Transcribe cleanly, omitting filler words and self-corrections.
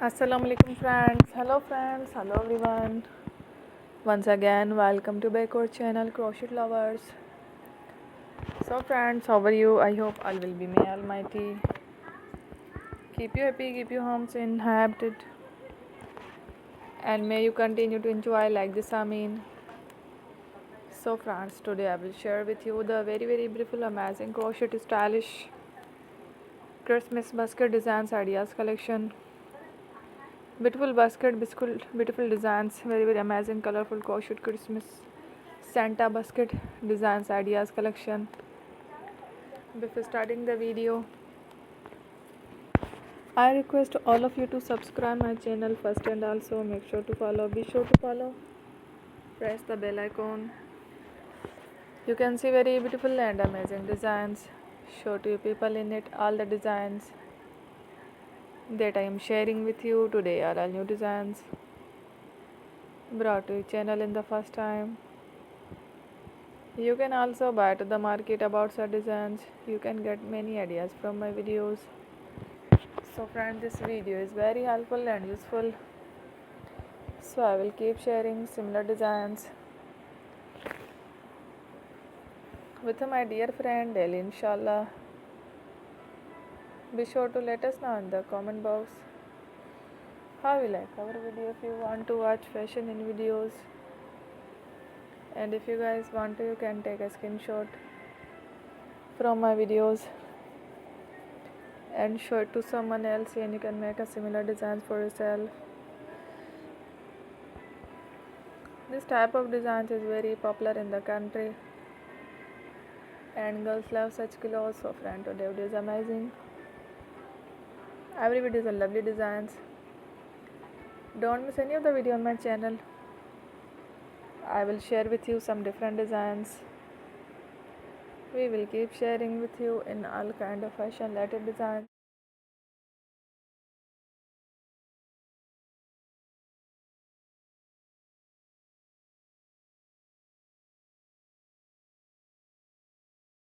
Assalamu alaikum friends. Hello everyone. Once again, welcome to back our channel Crochet Lovers. So friends, how are you? I hope all will be may Almighty. Keep you happy, keep your homes inhabited, and may you continue to enjoy like this. So friends, today I will share with you the very beautiful, amazing crochet stylish Christmas basket designs ideas collection. Beautiful designs, very amazing, colorful crochet Christmas Santa basket designs ideas collection. Before starting the video, I request all of you to subscribe my channel first and also make sure to follow. Be sure to follow. Press the bell icon. You can see very beautiful and amazing designs. Show to you people in it all the designs that I am sharing with you today are all new designs brought to your channel in the first time. You can also buy to the market about such designs. You can get many ideas from my videos. So friends, this video is very helpful and useful. So I will keep sharing similar designs with my dear friend daily inshallah. Be sure to let us know in the comment box how you like our video. If you want to watch fashion in videos, and if you guys want to, you can take a screenshot from my videos and show it to someone else, and you can make a similar designs for yourself. This type of designs is very popular in the country and girls love such clothes. So friend, today video is amazing. Every video is a lovely designs. Don't miss any of the video on my channel. I will share with you some different designs. We will keep sharing with you in all kind of fashion related designs.